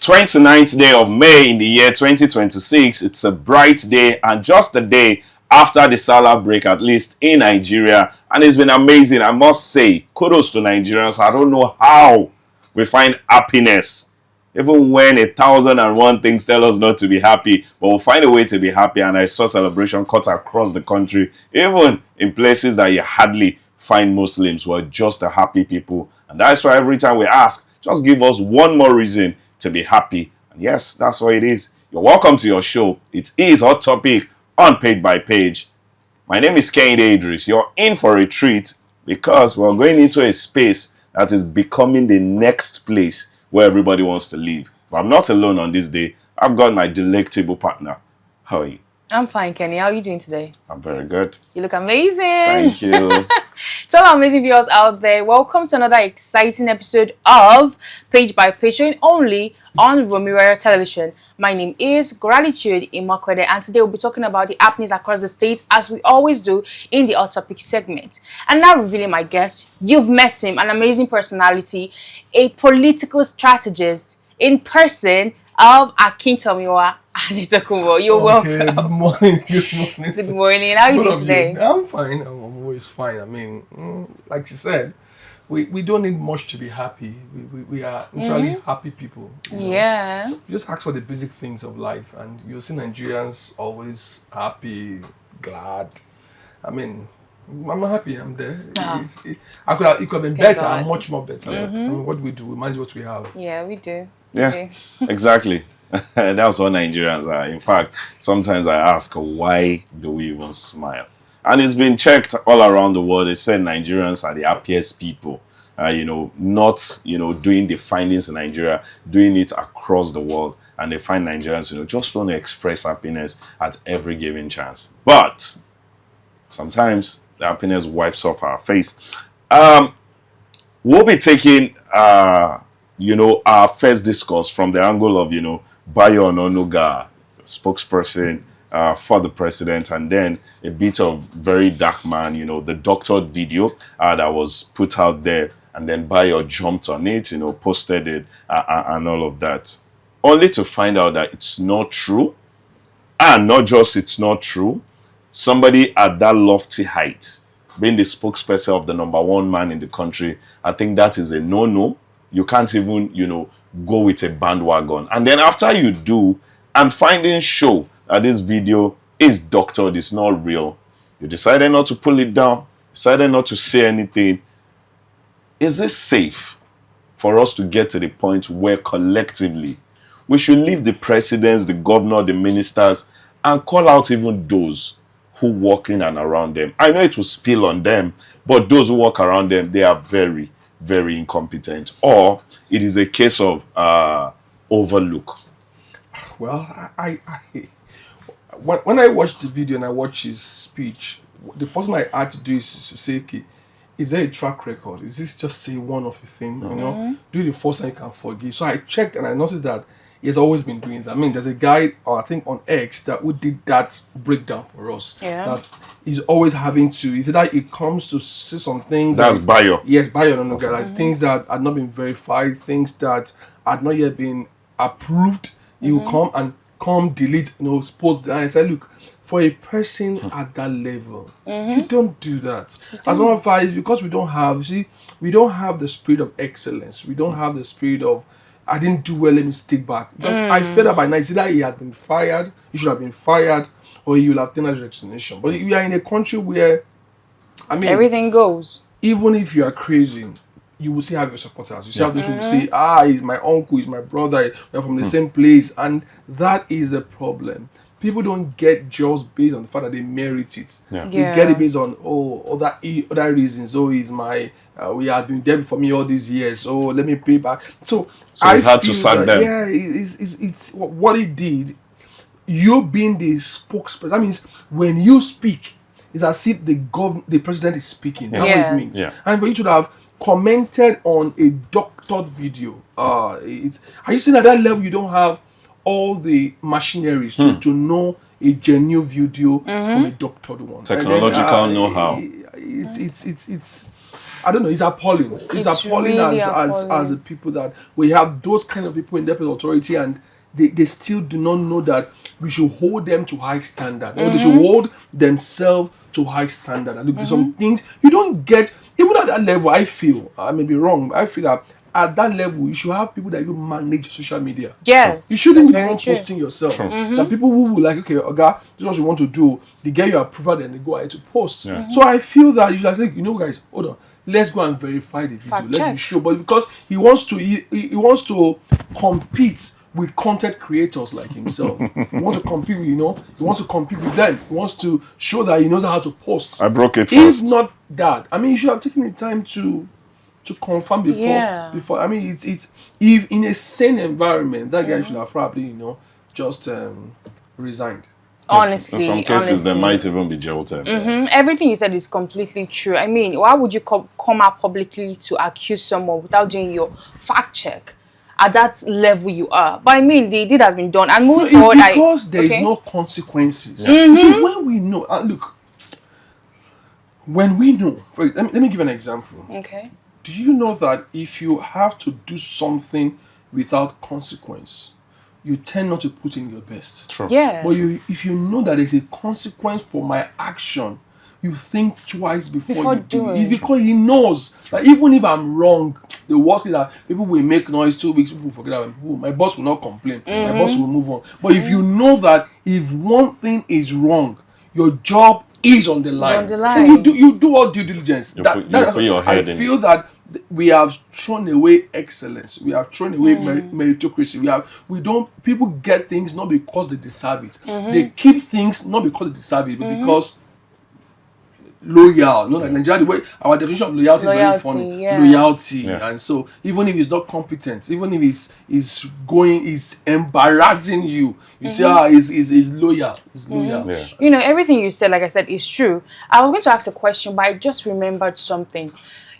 29th day of May in the year 2026. It's a bright day and just a day after the Salah break, at least in Nigeria. And it's been amazing, I must say. Kudos to Nigerians. I don't know how we find happiness. Even when 1,001 things tell us not to be happy, but we'll find a way to be happy. And I saw celebration cut across the country, even in places that you hardly find Muslims who are just a happy people. And that's why every time we ask, just give us one more reason to be happy. And yes, that's what it is. You're welcome to your show. It is Hot Topic on Page by Page. My name is Idris. You're in for a treat because we're going into a space that is becoming the next place where everybody wants to live. But I'm not alone on this day. I've got my delectable partner. How are you? I'm fine, Kenny. How are you doing today? I'm very good. You look amazing. Thank you. To all our amazing viewers out there, welcome to another exciting episode of Page by Page, showing only on Romero Television. My name is Gratitude Imakwede, and today we'll be talking about the happenings across the state, as we always do in the Hot Topic segment. And now revealing my guest, you've met him, an amazing personality, a political strategist in person of Akintomiwa and Tokunbo. You're welcome. Good morning. Good morning. Good morning. How are you doing today? I'm fine. I'm always fine. I mean, like you said, we don't need much to be happy. We are literally happy people. You know? Yeah. You just ask for the basic things of life, and you'll see Nigerians always happy, glad. I mean, I'm happy. I'm there. It could have been better. I'm much more better. But, I mean, what do? We manage what we have. Yeah, we do. Yeah, exactly. That's what Nigerians are. In fact, sometimes I ask, why do we even smile? And it's been checked all around the world. They said Nigerians are the happiest people. Not, doing the findings in Nigeria, doing it across the world. And they find Nigerians, just want to express happiness at every given chance. But sometimes the happiness wipes off our face. We'll be taking, our first discourse from the angle of, Bayo Ononuga, spokesperson for the president, and then a bit of very dark man, the doctored video that was put out there, and then Bayo jumped on it, posted it, and all of that, only to find out that it's not true. And not just it's not true, somebody at that lofty height, being the spokesperson of the number one man in the country, I think that is a no-no. You can't even, go with a bandwagon. And then after you do, and findings show that this video is doctored, it's not real, you decided not to pull it down, decided not to say anything. Is it safe for us to get to the point where collectively we should leave the presidents, the governor, the ministers, and call out even those who walk in and around them? I know it will spill on them, but those who walk around them, they are very, very incompetent, or it is a case of overlook. Well, when I watched the video and I watched his speech, the first thing I had to do is to say, okay, is there a track record? Is this just say one of a thing? Do it the first time you can forgive. So I checked and I noticed that he has always been doing that. I mean, there's a guy, I think on X, that who did that breakdown for us. Yeah. That he's always having to. He said that it comes to say some things. That's Bayo. Yes, Bayo. No, guys. Things that had not been verified, things that had not yet been approved. He will come, delete, post that. And I said, look, for a person at that level, you don't do that. As a matter of fact, it's because we don't have the spirit of excellence. We don't have the spirit of, I didn't do well, let me stick back. Because I felt that by now, it's either he had been fired, he should have been fired, or he will have taken a resignation. But we are in a country where, everything goes. Even if you are crazy, you will still have your supporters. You still have those who will say, he's my uncle, he's my brother, we're from the same place. And that is a problem. People don't get just based on the fact that they merit it. They get it based on, other reasons. He's my... we have been there for me all these years. Let me pay back. So it's hard to sack them. Yeah, it's what he did. You being the spokesperson. That means when you speak, it's as if the president is speaking. That's what it means. Yeah. And for you to have commented on a doctored video, are you saying at that level you don't have all the machineries to know a genuine video from a doctored one? Technological know-how. I don't know. It's appalling. It's appalling really as the people that we have those kind of people in depth authority, and they still do not know that we should hold them to high standard, or they should hold themselves to high standard. And look, some things you don't get even at that level. I feel I may be wrong. I feel that at that level, you should have people that you manage social media. Yes, You shouldn't be that's very true. posting yourself. The people who will like, okay, Oga, this is what you want to do. They get your approval, then they go ahead to post. So I feel that you should like, guys, hold on. Let's go and verify the video. Fact Let's check. be sure. But because he wants to compete with content creators like himself. He wants to compete with, he wants to compete with them. He wants to show that he knows how to post. I broke it If first. not that, I mean, you should have taken the time to confirm before. Yeah. Before, I mean, it's if in a sane environment, that guy should have probably, just resigned. Honestly, In some cases, they honestly. might even be jilted. Everything you said is completely true. I mean, why would you come out publicly to accuse someone without doing your fact check at that level you are? But I mean, the deed has been done. And moving forward, It's because there is no consequences. You see, when we know, look, when we know, let me give an example. Okay. Do you know that if you have to do something without consequence, you tend not to put in your best? True. Yeah. But if you know that there's a consequence for my action, you think twice before you do it. doing. It's because he knows that even if I'm wrong, the worst is that people will make noise 2 weeks, people will forget about people. My boss will not complain. My boss will move on. But if you know that if one thing is wrong, your job is on the line. on the So line. you do all due diligence. You put your head I in. feel that we have thrown away excellence. We have thrown away meritocracy. People get things not because they deserve it. They keep things not because they deserve it, but because loyal. Like Nigeria, the way our definition of loyalty is very funny. yeah. Loyalty. Yeah. And so even if it's not competent, even if it's embarrassing you, you say, he's loyal. He's loyal. Yeah. Everything you said, like I said, is true. I was going to ask a question, but I just remembered something.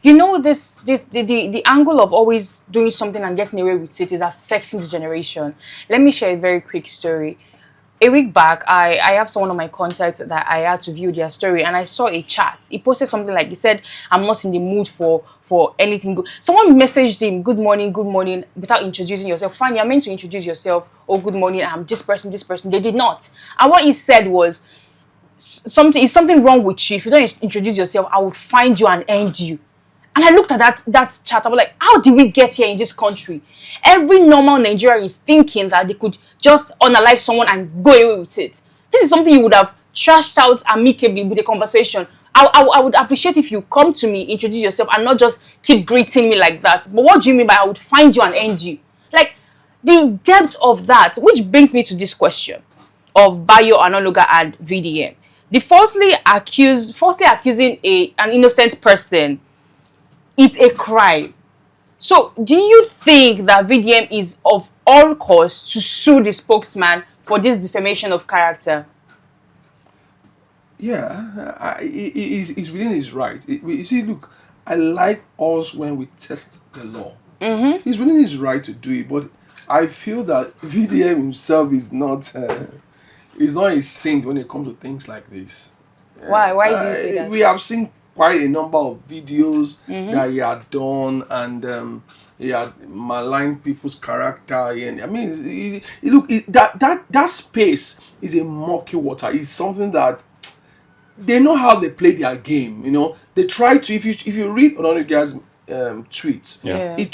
The angle of always doing something and getting away with it is affecting the generation. Let me share a very quick story. A week back, I have someone on my contacts that I had to view their story, and I saw a chat. He posted something like, he said, "I'm not in the mood for anything good." Someone messaged him, good morning," without introducing yourself. Fine, you're meant to introduce yourself. "Oh, good morning, I'm this person, this person." They did not. And what he said was, is something wrong with you? If you don't introduce yourself, I would find you and end you. And I looked at that chat. I was like, how did we get here in this country? Every normal Nigerian is thinking that they could just unalive someone and go away with it. This is something you would have trashed out amicably with a conversation. I would appreciate if you come to me, introduce yourself, and not just keep greeting me like that. But what do you mean by I would find you and end you? Like, the depth of that, which brings me to this question of Bayo, Analoga, and VDM. The falsely accusing an innocent person, it's a crime. So, do you think that VDM is of all cause to sue the spokesman for this defamation of character? Yeah, he's within his right. You see, look, I like us when we test the law. He's within his right to do it, but I feel that VDM himself is not a saint when it comes to things like this. Why do you say that? We have seen quite a number of videos that he had done, and he had maligned people's character. And I mean, that space is a murky water. It's something that they know how they play their game. They try to. If you read another guy's tweets, Yeah. he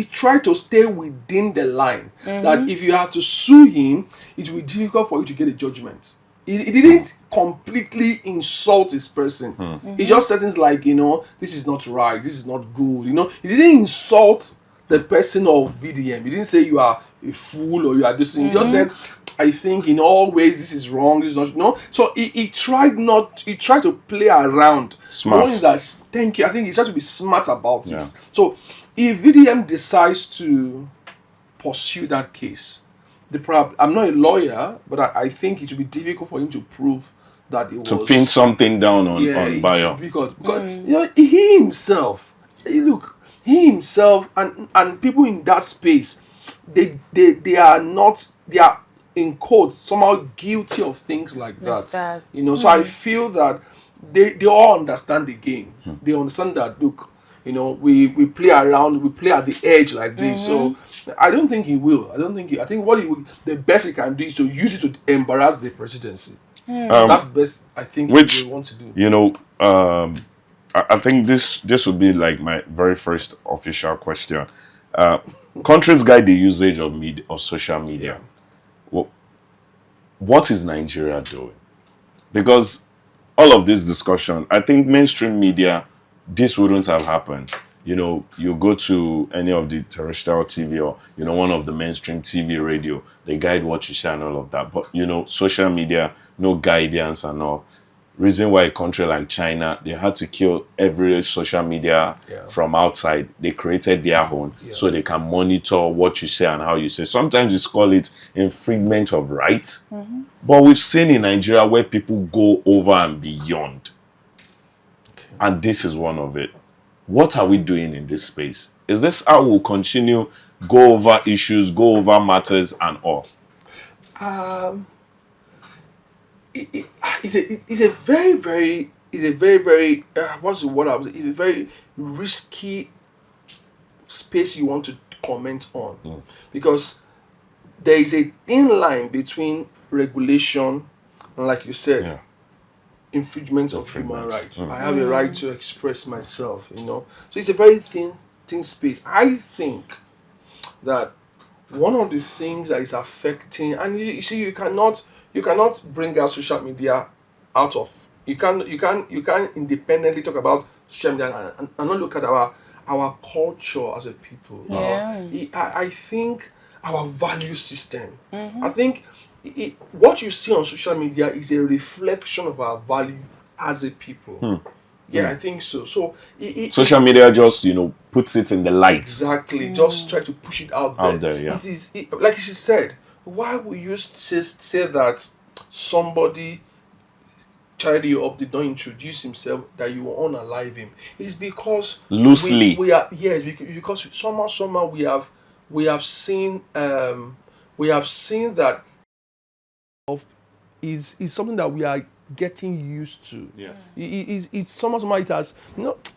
tried to stay within the line. That if you have to sue him, it will be difficult for you to get a judgment. He didn't completely insult his person. He just said things like, this is not right, this is not good. He didn't insult the person of VDM. He didn't say you are a fool or you are this thing. He just said, I think in all ways this is wrong, this is not. So he tried to play around. Smart. Thank you. I think he tried to be smart about Yeah. it. So if VDM decides to pursue that case, I'm not a lawyer, but I think it will be difficult for him to prove that it was To pin something down on it's Bayo. because he himself, he himself and people in that space, they are in quotes somehow guilty of things like that. So I feel that they all understand the game. They understand that, look, we play around, we play at the edge like this. So I don't think he will. I think what the best he can do is to use it to embarrass the presidency. That's the best I think Which, he will want to do. I think this would be like my very first official question. Countries guide the usage of social media. Well, what is Nigeria doing? Because all of this discussion, I think mainstream media, this wouldn't have happened. You go to any of the terrestrial TV or, one of the mainstream TV, radio, they guide what you say and all of that. But, social media, no guidance and all. Reason why a country like China, they had to kill every social media from outside. They created their own so they can monitor what you say and how you say. Sometimes you call it infringement of rights. But we've seen in Nigeria where people go over and beyond. And this is one of it. What are we doing in this space? Is this how we'll continue, go over issues, go over matters and all? It's a very, very what's the word I was? It's a very risky space you want to comment on, because there is a thin line between regulation and, like you said, infringement of human rights. I have a right to express myself, So it's a very thin space. I think that one of the things that is affecting, and you see, you cannot bring out social media out of, you can independently talk about social media and not look at our culture as a people. I think our value system. I think what you see on social media is a reflection of our value as a people. I think so. So social media just puts it in the light. Exactly. Just try to push it out there. It is like she said. Why would you say that somebody tied you up, did not introduce himself, that you will unalive him? It's because loosely we are because somehow we have seen that is something that we are getting used to. It's somehow it has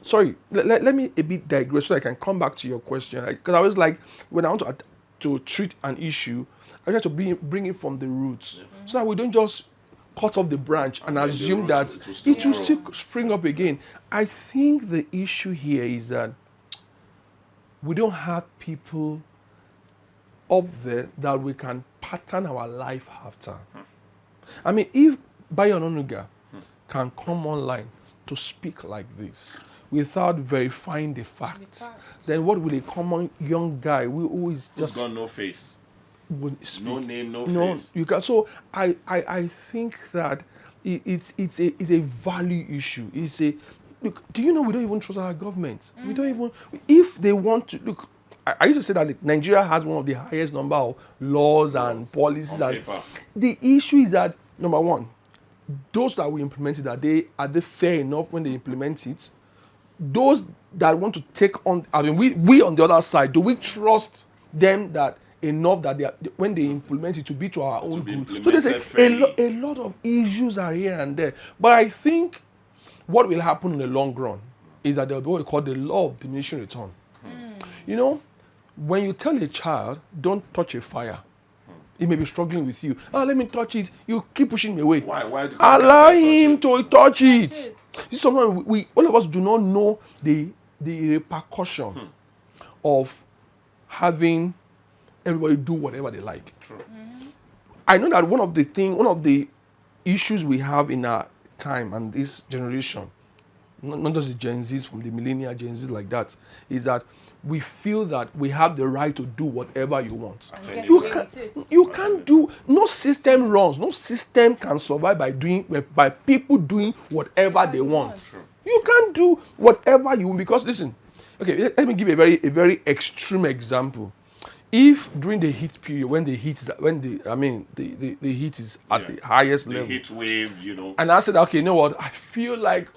sorry, let me a bit digress so I can come back to your question, because I was like, when I want to treat an issue, I try to bring it from the roots, so that we don't just cut off the branch and assume that it will still spring up again. I think the issue here is that we don't have people up there that we can pattern our life after. I mean, if Bayo Ononuga can come online to speak like this without verifying the facts, then what will a common young guy who is just got no face, no name, no face? You can. So I think that it's a value issue. It's a look. Do you know we don't even trust our government? We don't even, if they want to look. I used to say that Nigeria has one of the highest number of laws and policies, and the issue is that, number one, those that we implement it, are they fair enough when they implement it? Those that want to take on, I mean, we on the other side, do we trust them that enough that when they implement it to be to our own good? So there's a lot of issues are here and there. But I think what will happen in the long run is that there will be what we call the law of diminishing return. When you tell a child, don't touch a fire, he may be struggling with you. Let me touch it. You keep pushing me away. Why do allow him to touch it. This is something we all of us do not know the repercussion of having everybody do whatever they like. True. I know that one of the issues we have in our time and this generation, not just the Gen Zs, from the millennial Gen Zs like that, is that we feel that we have the right to do whatever you want. You can't do, no system runs, no system can survive by people doing whatever they want. You can't do whatever you want, because listen, okay, let me give a very extreme example. If during the heat period, when the heat is at the highest level, heat wave, and I said, okay, you know what? I feel like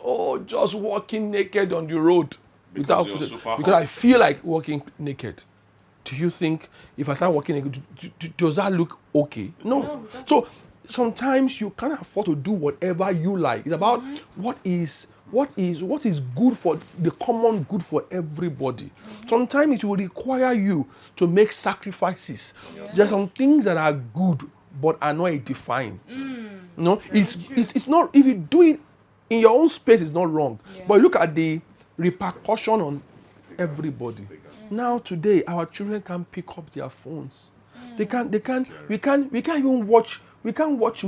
just walking naked on the road because I feel like walking naked. Do you think if I start walking naked, does that look okay? No. So sometimes you can't afford to do whatever you like. It's about what is good for the common good for everybody. Sometimes it will require you to make sacrifices. There are some things that are good but are not defined. No, it's not, if you do it in your own space, it's not wrong. But look at the repercussion on everybody. Now today, our children can pick up their phones. We can't even watch. We can't watch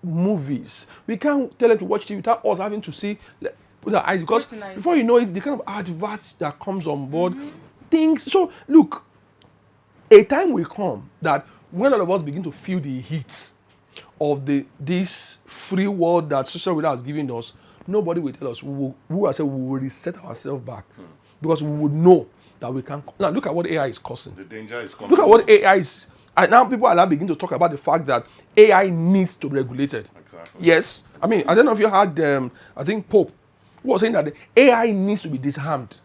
movies. We can't tell them to watch TV without us having to see with our eyes, because before you know it, the kind of adverts that comes on board, things. So look, a time will come that when all of us begin to feel the heat of this free world that social media has given us, nobody will tell us. We will reset ourselves back, because we would know that we can. Now look at what AI is causing. The danger is coming. Look at what AI is. And now people are now beginning to talk about the fact that AI needs to be regulated. Exactly. Yes. I mean, I don't know if you had, I think Pope, who was saying that the AI needs to be disarmed.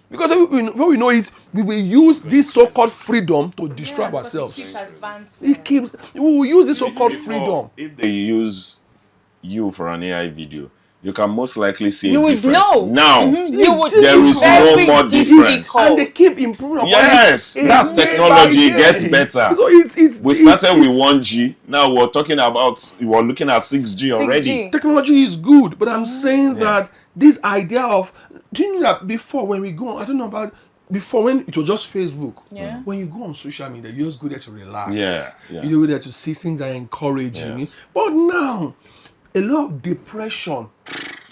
Because when we know it, we will use this so-called freedom to destroy ourselves. We will use this so-called freedom. If they use you for an AI video, you can most likely see You a would difference. know. Now, You would there is no very more difference. difficult. And they keep improving upon Yes, it. that's technology. It gets better. So We started with 1G. Now we're looking at 6G already. 6G. Technology is good, but I'm saying that this idea of, do you know that before when we go, I don't know about before when it was just Facebook. Yeah. When you go on social media, you just go there to relax. Yeah. You go there to see things that are encouraging. Yes. But now, a lot of depression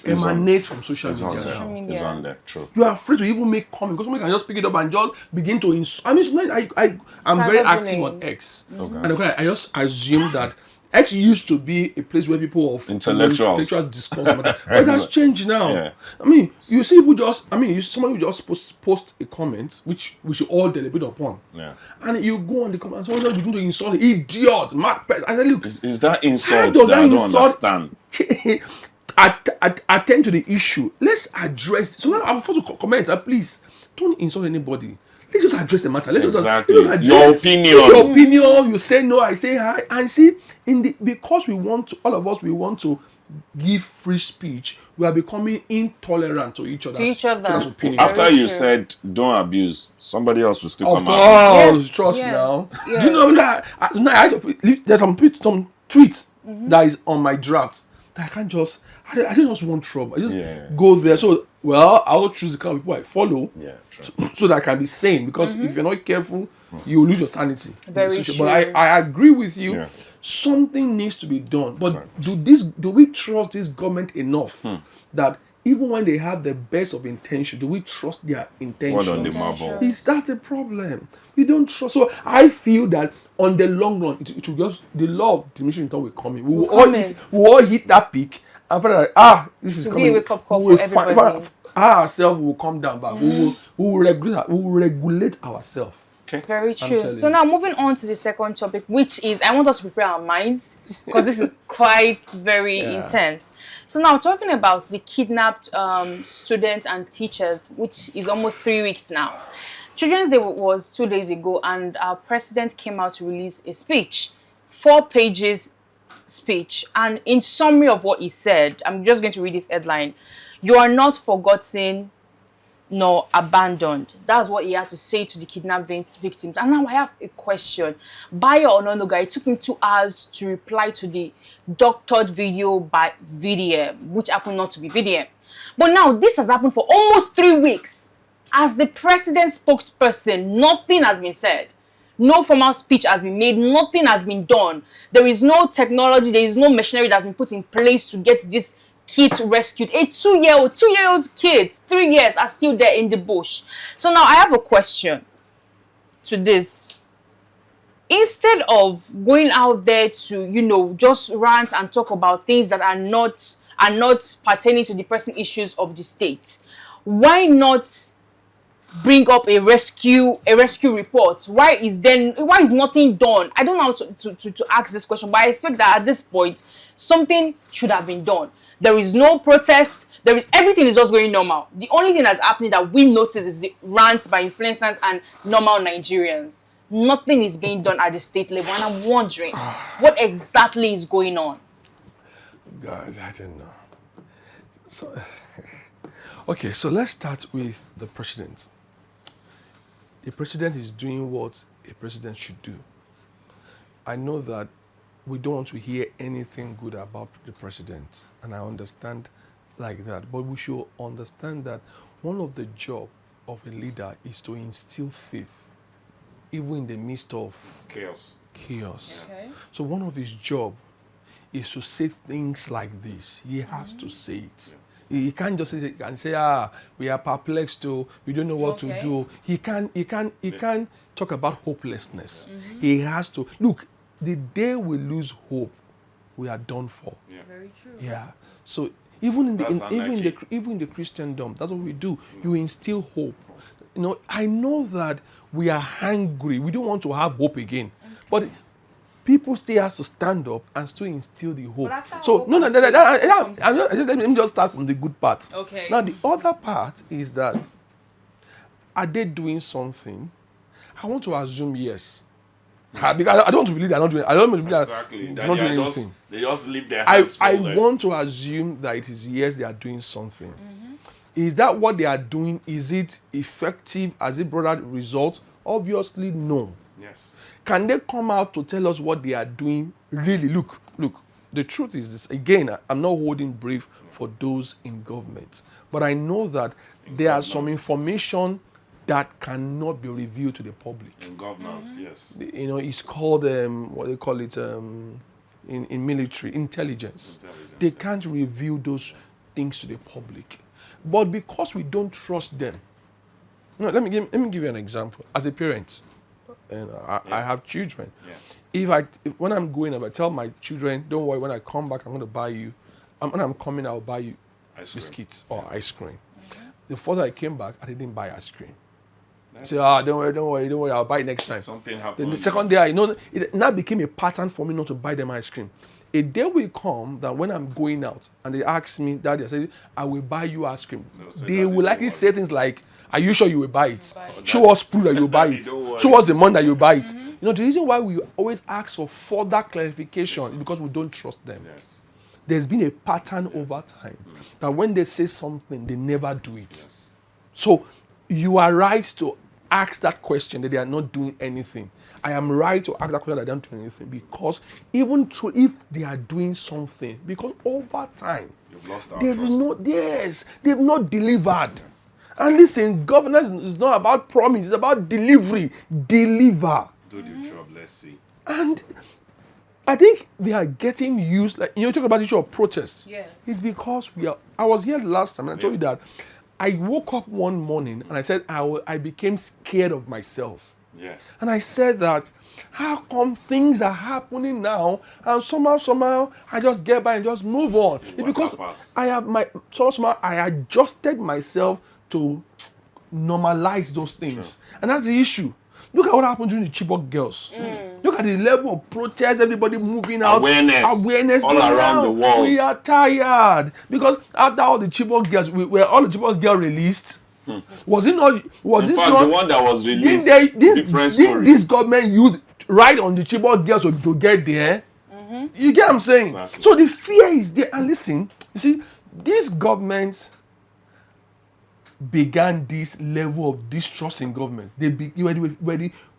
emanates from social It's on media there. now. media. It's on there. True. You are afraid to even make comments, because somebody can just pick it up and just begin to insult. I mean, sometimes I'm very active on X. And I just assume that X used to be a place where people of Intellectuals discuss about that. But that's changed now. Yeah. I mean, you see people just, somebody will just post a comment, which we should all deliberate upon. Yeah. And you go on the comment, someone just begin to insult, idiot, mad person. I said, look, Is that insult does that I that don't insult- understand? attend to the issue. Let's address. So now I'm forced to comment. Please don't insult anybody. Let's just address the matter. Exactly. Let's address Your opinion. Your opinion. You say no, I say hi. And see, because we want to, all of us, we want to give free speech. We are becoming intolerant to each other's opinion. After Very you true. said don't abuse, somebody else will still Of come out. course, trust now. Yes. Do you know that? There's some tweets that is on my drafts that I can't just. I don't just want trouble. I just go there. So, I'll choose the kind of people I follow. Yeah, true. So that I can be sane. Because if you're not careful, you will lose your sanity. Very true. But I agree with you. Yeah. Something needs to be done. But do we trust this government enough that even when they have the best of intention, do we trust their intention? What on the marble? That's the problem. We don't trust. So I feel that on the long run, it will just, the law of diminishing return will come in. We will all hit that peak. And for that, this is coming. Be a wake-up call for everybody. Ourselves will come down back. We will regulate ourselves. Very true. So now moving on to the second topic, which is, I want us to prepare our minds, because this is quite very intense. So now talking about the kidnapped students and teachers, which is almost 3 weeks now. Children's Day was 2 days ago, and our president came out to release a speech, 4 pages speech. And in summary of what he said, I'm just going to read this headline: "You are not forgotten nor abandoned." That's what he had to say to the kidnapped victims. And now I have a question. Bayo Ononuga, it took him 2 hours to reply to the doctored video by VDM, which happened not to be VDM. But now this has happened for almost 3 weeks. As the president's spokesperson, nothing has been said. No formal speech has been made. Nothing has been done. There is no technology. There is no machinery that's been put in place to get this kid rescued. A 2-year-old kid, 3 years, are still there in the bush. So now I have a question to this. Instead of going out there to, just rant and talk about things that are not pertaining to the pressing issues of the state, why not bring up a rescue report? Why is nothing done? I don't know how to ask this question, but I expect that at this point something should have been done. There is no protest. Everything is just going normal. The only thing that's happening that we notice is the rants by influencers and normal Nigerians. nothing is being done at the state level, and I'm wondering what exactly is going on. Guys, I don't know. So, okay, so let's start with the president. The president is doing what a president should do. I know that we don't want to hear anything good about the president, and I understand like that, but we should understand that one of the job of a leader is to instill faith, even in the midst of Chaos. Okay. So one of his job is to say things like this. He has to say it. He can't just say it and say, we are perplexed, we don't know what to do. He can't talk about hopelessness. He has to look. The day we lose hope, we are done for. Yeah. Very true. Yeah. So even in That's even in the Christendom, that's what we do. You instill hope. You know, I know that we are hungry. We don't want to have hope again, but people still have to stand up and still instill the hope. So let me just start from the good part. Okay. Now the other part is that, are they doing something? I want to assume yes. Because I don't want to believe they're not doing. I don't want to believe Exactly. they're not doing anything. They just leave their I hands I folded. want to assume that it is yes, they are doing something. Is that what they are doing? Is it effective? Has it brought out results? Obviously, no. Yes. Can they come out to tell us what they are doing? Really, look. The truth is this. Again, I'm not holding brief for those in government, but I know that there are some information that cannot be revealed to the public. In governance, yes. You know, it's called what they call it in military intelligence. They can't reveal those things to the public, but because we don't trust them. No, let me give you an example. As a parent, and I have children. Yeah. When I'm going up, I tell my children, don't worry. When I come back, I'm going to buy you. When I'm coming, I'll buy you biscuits or ice cream. The first I came back, I didn't buy ice cream. I say, don't worry, I'll buy it next time. Something Then happened. the second day, it now became a pattern for me not to buy them ice cream. A day will come that when I'm going out and they ask me, Daddy, I say, I will buy you ice cream. They will likely say things like, are you sure you will buy it? Show us proof that you will buy it. Show us the money that you will buy it. You know, the reason why we always ask for further clarification is because we don't trust them. Yes. There's been a pattern over time that when they say something, they never do it. So you are right to ask that question that they are not doing anything. I am right to ask that question that they are not doing anything, because even if they are doing something, because over time, You've lost our trust. they've not delivered. And listen, governance is not about promise, it's about delivery. Deliver. Do the job, let's see. And I think they are getting used, like, you talk about the issue of protests. Yes. It's because I was here last time and I told you that I woke up one morning and I said I became scared of myself. Yeah. And I said that, how come things are happening now and somehow I just get by and just move on? It's because somehow I adjusted myself to normalize those things. And that's the issue. Look at what happened during the Chibok girls. Look at the level of protest, everybody moving out. Awareness all around the world. We are tired. Because after all the Chibok girls, were all the Chibok girls released? Was it not? Was In this fact, not? the one that was released, different Did story. this government use right on the Chibok girls to get there? You get what I'm saying? Exactly. So the fear is there. And listen, you see, this government began this level of distrust in government. When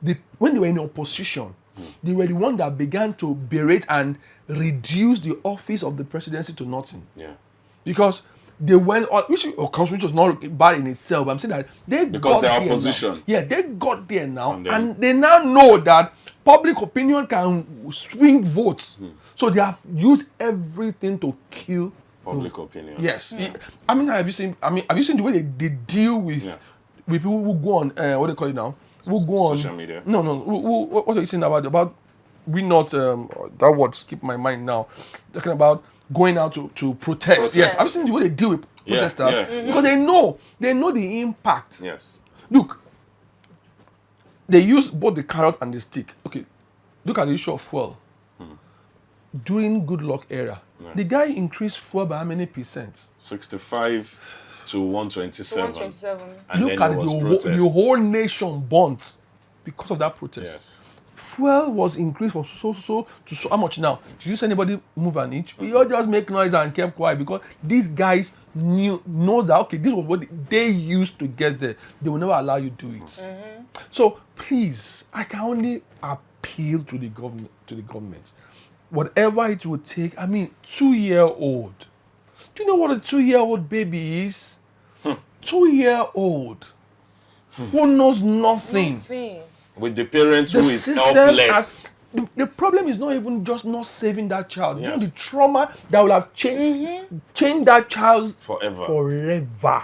they were in opposition, they were the one that began to berate and reduce the office of the presidency to nothing. Yeah. Because they went on, which was not bad in itself, but I'm saying that Because they're opposition. Yeah, they got there now, And then- and they now know that public opinion can swing votes. So they have used everything to kill Public opinion. Yes. I mean, have you seen the way they deal with people who go on what they call it now? Who go on Social media. No. What are you saying about we not that word skip my mind now. Talking about going out to protest. Yes. Have you seen the way they deal with protesters? Because they know the impact. Yes. Look, they use both the carrot and the stick. Okay. Look at the issue of fuel. During Good Luck era, the guy increased fuel by how many percent? 65 to 127. 127. And Look then at there was the protest. whole nation burnt. because of that protest. Yes. Fuel was increased from so to so how much now? Did you see anybody move an inch? We all just make noise and kept quiet because these guys know that okay, this was what they used to get there. They will never allow you to do it. So please, I can only appeal to the government. Whatever it will take. I mean, 2-year-old. Do you know what a 2-year-old baby is? 2-year-old who knows nothing. With the parent who is system helpless. The problem is not even just not saving that child. You know, Yes. the trauma that will have changed that child Forever. forever.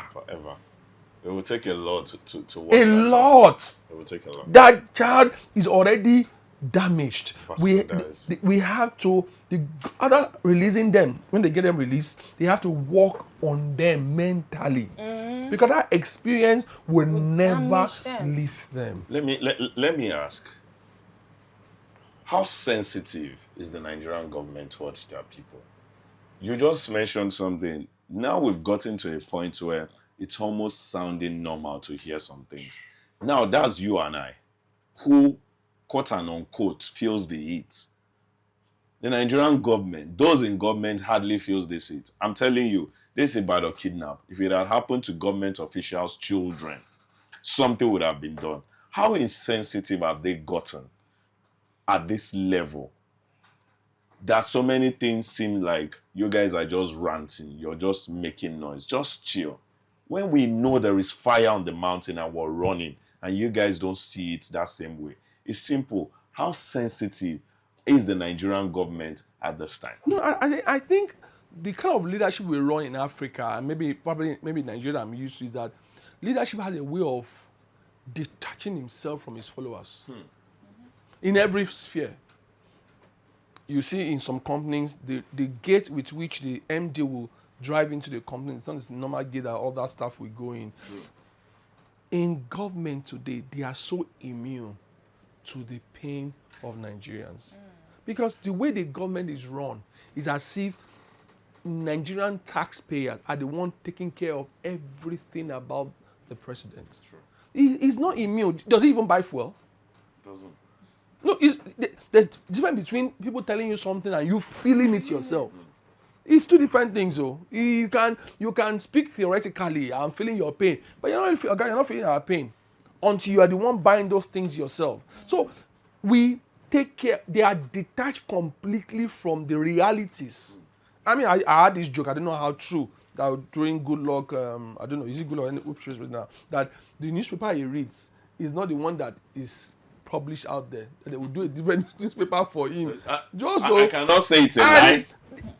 It will take a lot to watch A that. lot. It will take a lot. That child is already damaged. Bastardized. We have to, the other releasing them, when they get them released, they have to work on them mentally. Because that experience will never damage them. leave them. Let me ask, how sensitive is the Nigerian government towards their people? You just mentioned something. Now we've gotten to a point where it's almost sounding normal to hear some things. Now that's you and I, who, quote and unquote, feels the heat. The Nigerian government, those in government hardly feels this heat. I'm telling you, this is about a kidnap. If it had happened to government officials' children, something would have been done. How insensitive have they gotten at this level that so many things seem like you guys are just ranting, you're just making noise, just chill. When we know there is fire on the mountain and we're running and you guys don't see it that same way. It's simple. How sensitive is the Nigerian government at this time? No, I think the kind of leadership we run in Africa, and maybe Nigeria I'm used to, is that leadership has a way of detaching himself from his followers in every sphere. You see in some companies, the gate with which the MD will drive into the company, it's not this normal gate that all that stuff will go in. True. In government today, they are so immune to the pain of Nigerians. Because the way the government is run is as if Nigerian taxpayers are the one taking care of everything about the president. True. He's not immune. Does he even buy fuel? Doesn't. No, there's difference between people telling you something and you feeling it yourself. It's two different things, though. You can speak theoretically, I'm feeling your pain, but you're not feeling our pain until you are the one buying those things yourself. So we take care. They are detached completely from the realities. I mean, I had this joke. I don't know how true that during Good Luck. I don't know. Is it Good Luck? Which is right now that the newspaper he reads is not the one that is published out there. They will do a different newspaper for him. Just so I cannot say it's a lie.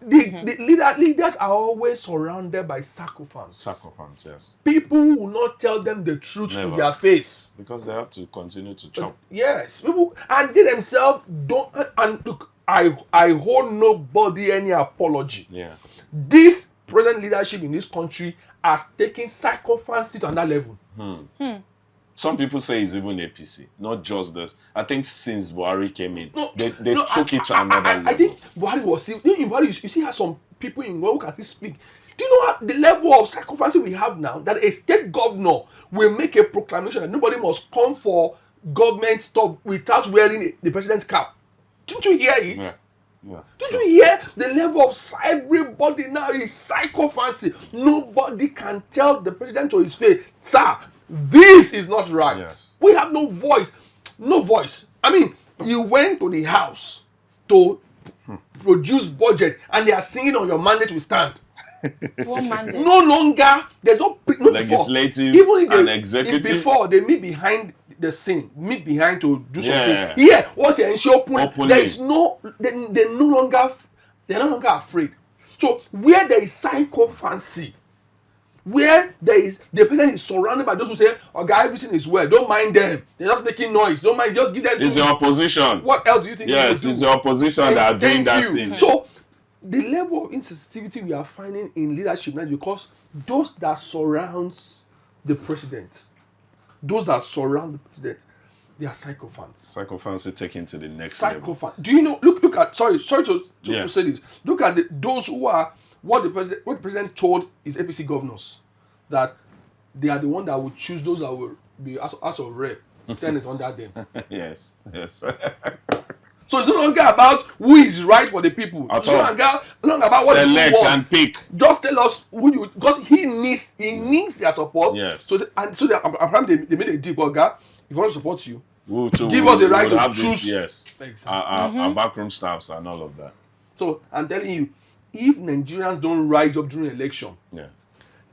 The leaders are always surrounded by sycophants. Sycophants, yes. People will not tell them the truth Never. to their face. Because they have to continue to chop. Yes, people, and they themselves don't. And look, I hold nobody any apology. Yeah. This present leadership in this country has taken sycophancy to another level. Some people say it's even APC, not just this. I think since Buhari came in, they No, took it to another level. I think Buhari was still, in Buhari, you see how some people in who can still speak. Do you know the level of sycophancy we have now? That a state governor will make a proclamation that nobody must come for government stuff without wearing the president's cap. Didn't you hear it? Yeah. Did you hear the level of everybody now is sycophancy? Nobody can tell the president to his face, sir, this is not right. Yes. We have no voice. No voice. I mean, you went to the house to produce budget and they are singing on your mandate will stand. One mandate. No longer, there's no Legislative before. and executive. Before they meet behind the scene, meet behind to do Yeah. something. Yeah, what they ensure Openly. there is no, they're no longer afraid. So where there is sycophancy, where there is the person is surrounded by those who say, "Oh, guy, everything is well. Don't mind them. They're just making noise. Don't mind. Just give them." It's the opposition. What else do you think? Yes, they will it's do? the opposition that are doing Thank that you. thing. So the level of insensitivity we are finding in leadership now, because those that surrounds the president, they are sycophants. Sycophancy taken to the next level. Sycophant. Do you know? Look at. Sorry Yeah. to say this. Look at those who are what the president told his APC governors, that they are the one that will choose those that will be as of rep Senate under them. Yes. So it's no longer about who is right for the people. At It's no all. longer about what the Select people want. and pick. Just tell us who you, because he needs their support. Yes. So they made a deal. Oga, if you want to support you, Give give us the right to have choose. This, yes. Exactly. Our backroom staffs and all of that. So I'm telling you, if Nigerians don't rise up during election, Yeah.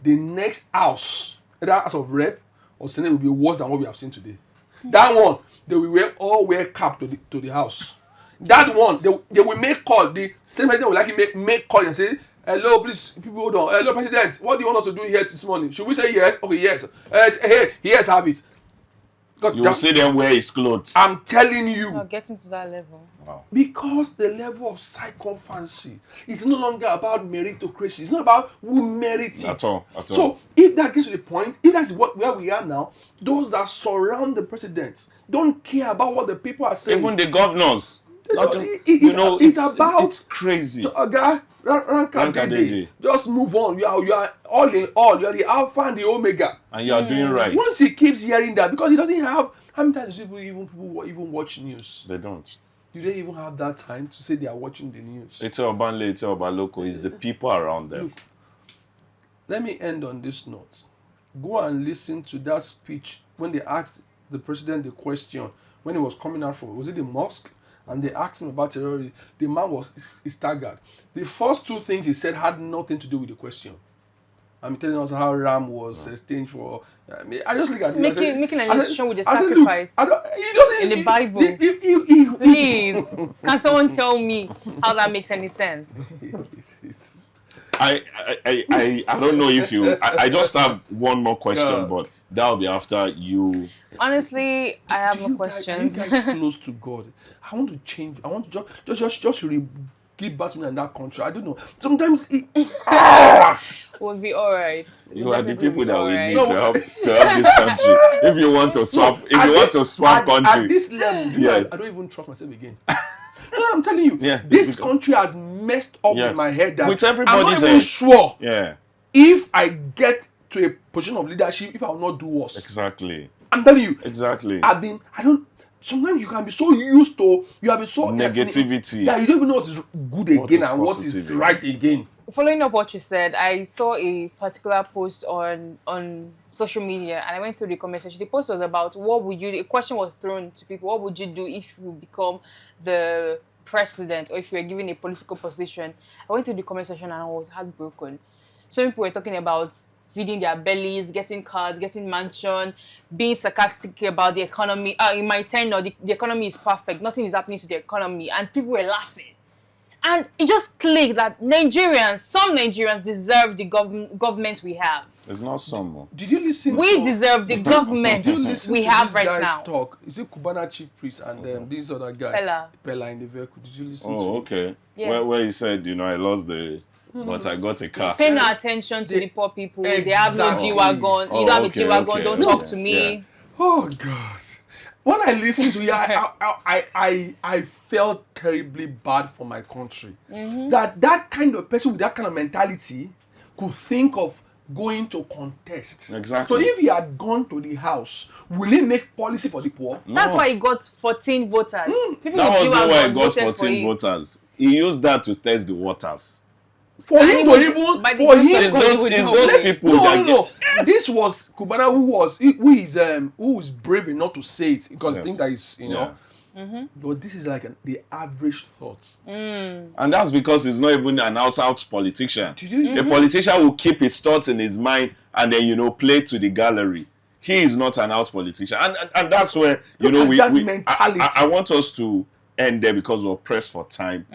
the next house, either House of Rep or Senate, will be worse than what we have seen today. That one, they will all wear cap to the house. That one, they will make call. The same president will likely make call and say, hello, please, people, hold on. Hello, President, what do you want us to do here this morning? Should we say yes? Okay, yes. Hey, yes, have it. You will see them wear his clothes. I'm telling you. Not getting to that level. Wow. Because the level of sycophancy is no longer about meritocracy. It's not about who merits it. At all. So if that gets to the point, if that's where we are now, those that surround the presidents don't care about what the people are saying. Even the governors. Not just, it's crazy. So, Rankadede, just move on. You are all in all. You are the Alpha and the Omega. And you are doing right. Once he keeps hearing that, because he doesn't have, how many times do people even watch news? They don't. Do they even have that time to say they are watching the news? It's Obanle, it's Obaloko. It's the people around them. Look, let me end on this note. Go and listen to that speech when they asked the president the question when he was coming out from, was it the mosque? And they asked him about terrorism. The man was staggered. The first two things he said had nothing to do with the question. I'm telling us how Ram was exchanged for. I just look at it. Making an illustration with the I said, sacrifice he doesn't, in the Bible. Please, can someone tell me how that makes any sense? I don't know if you. I just have one more question, Yeah. but that will be after you. Honestly, I have no questions. You guys close to God. I want to change. I want to just give back to me in that country. I don't know. Sometimes it We'll be alright. You are the people that we need No. to help this country. If you want to swap, country, at this level, Yes. I don't even trust myself again. No, I'm telling you, Yeah, this because- country has messed up Yes. in my head. That With I'm everybody's not even head. sure yeah, if I get to a position of leadership, if I will not do worse. exactly, I'm telling you, exactly. Sometimes you can be so used to, you have been so Negativity. that you don't even know what is good again What is and what is positive, right again. Following up what you said, I saw a particular post on social media and I went through the comment section. The post was about a question was thrown to people, what would you do if you become the president or if you were given a political position? I went through the comment section and I was heartbroken. Some people were talking about feeding their bellies, getting cars, getting mansion, being sarcastic about the economy. In my tenure, the economy is perfect. Nothing is happening to the economy. And people were laughing. And it just clicked that some Nigerians deserve the government we have. It's not some. Did you listen? We deserve the government Did you listen we to have this right guy's now. talk? Is it Cubana chief priest and this other guy? Pella in the vehicle. Did you listen to Oh, it? okay. Yeah. Where he said, I lost but I got a car. Pay no attention to the poor people. They have no Exactly. G-Wagon. Oh, You don't have a okay, G-Wagon. okay, Don't okay. talk to me. Yeah. Oh God! When I listened to it, I felt terribly bad for my country. Mm-hmm. That kind of person with that kind of mentality could think of going to contest. Exactly. So if he had gone to the house, will he make policy for the poor? That's No. why he got 14 voters. People That with wasn't why I G-Wagon got voted for 14 him. voters. He used that to test the waters. For And him he to was- even by the for grace him of It's God, those- he would it's do those it. people that no. This was Cubana who is brave enough to say it because I Yes. think that is Yeah. But this is like the average thoughts. And that's because he's not even an out politician. Did you? The politician will keep his thoughts in his mind and then, play to the gallery. He is not an out politician. And that's where, Look at that mentality. I want us to end there because we're pressed for time.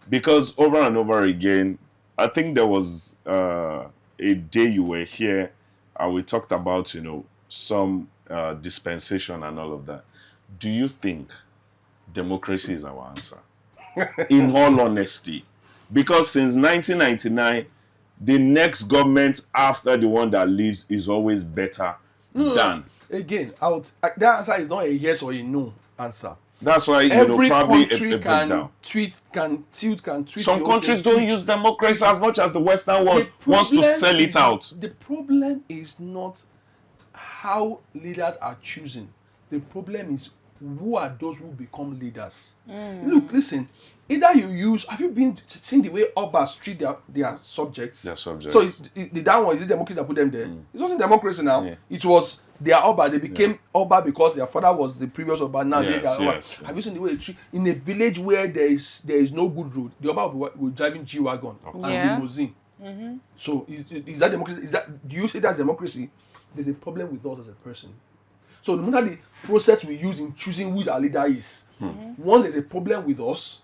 Because over and over again, I think there was a day you were here and we talked about, some dispensation and all of that. Do you think democracy is our answer? In all honesty. Because since 1999, the next government after the one that leaves is always better than. Again, that answer is not a yes or a no answer. That's why, Every probably country a breakdown. can tweet. Some countries don't use democracy as much as the Western world The wants to problem sell it is- out. The problem is not how leaders are choosing. The problem is, who are those who become leaders? Look, listen. Either you use. Have you been seen the way Obas treat their subjects? Their subjects. So that one is it democracy that put them there? It wasn't democracy now. Yeah. It was their Oba. They became Oba because their father was the previous Oba. Now they are Oba. Yes. Have you seen the way they treat in a village where there is no good road? The Oba will driving G-Wagon and limousine. So is that democracy? Do you say that's democracy? There's a problem with us as a person. So no matter the process we use in choosing who our leader is, once there's a problem with us,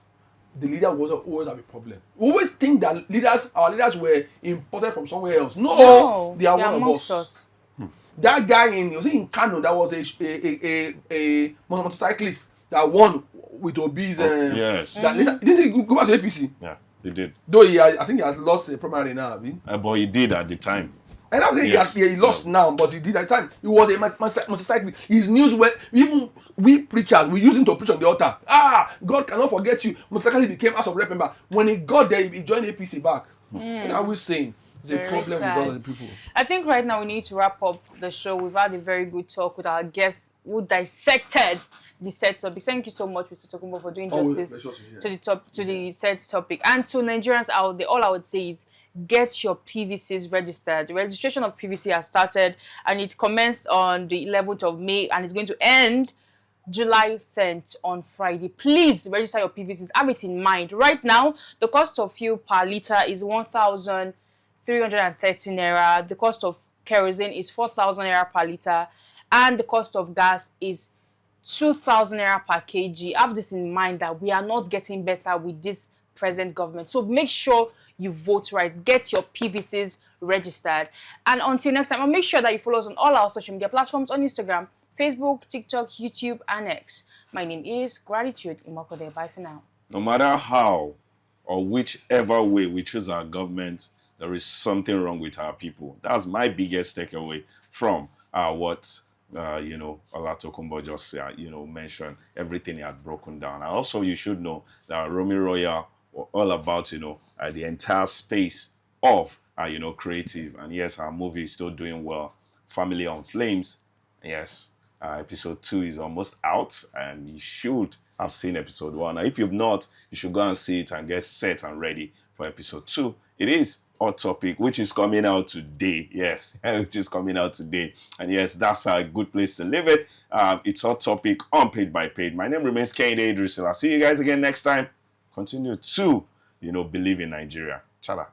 the leader will always have a problem. We always think that our leaders were imported from somewhere else. No, they are one of us. That guy in Kano that was a motorcyclist that won with Obi's. Yes. Didn't he go back to APC? Yeah, he did. Though I think he has lost a primary now. But he did at the time. And I'm saying he lost now, but he did at the time. He was a motorcyclist. His news even we preachers, we use him to preach on the altar. God cannot forget you. Motorcyclist became House of Rep member. When he got there, he joined APC back. What are we saying? There's a problem with other people. I think right now we need to wrap up the show. We've had a very good talk with our guests who dissected the set topic. Thank you so much, Mr. Tokunbo, for doing justice to the set topic. And to Nigerians out there, all I would say is get your PVCs registered. The registration of PVC has started and it commenced on the 11th of May and it's going to end July 10th on Friday. Please register your PVCs. Have it in mind. Right now, the cost of fuel per litre is 1,330 naira. The cost of kerosene is 4,000 naira per litre. And the cost of gas is 2,000 naira per kg. Have this in mind that we are not getting better with this present government. So make sure you vote right. Get your PVCs registered. And until next time, make sure that you follow us on all our social media platforms on Instagram, Facebook, TikTok, YouTube, and X. My name is Gratitude Imakode. Bye for now. No matter how or whichever way we choose our government, there is something wrong with our people. That's my biggest takeaway from what Ola Tokunbo just mentioned. Everything he had broken down. And also, you should know that Romy Royal were all about the entire space of creative. And yes, our movie is still doing well. Family on Flames. Yes. Episode 2 is almost out and you should have seen episode 1. Now, if you've not, you should go and see it and get set and ready for episode 2. It is Hot Topic, which is coming out today. Yes, which is coming out today. And yes, that's a good place to leave it. It's Hot Topic on Page by Page. My name remains Idris. I'll see you guys again next time. Continue to, believe in Nigeria. Chala.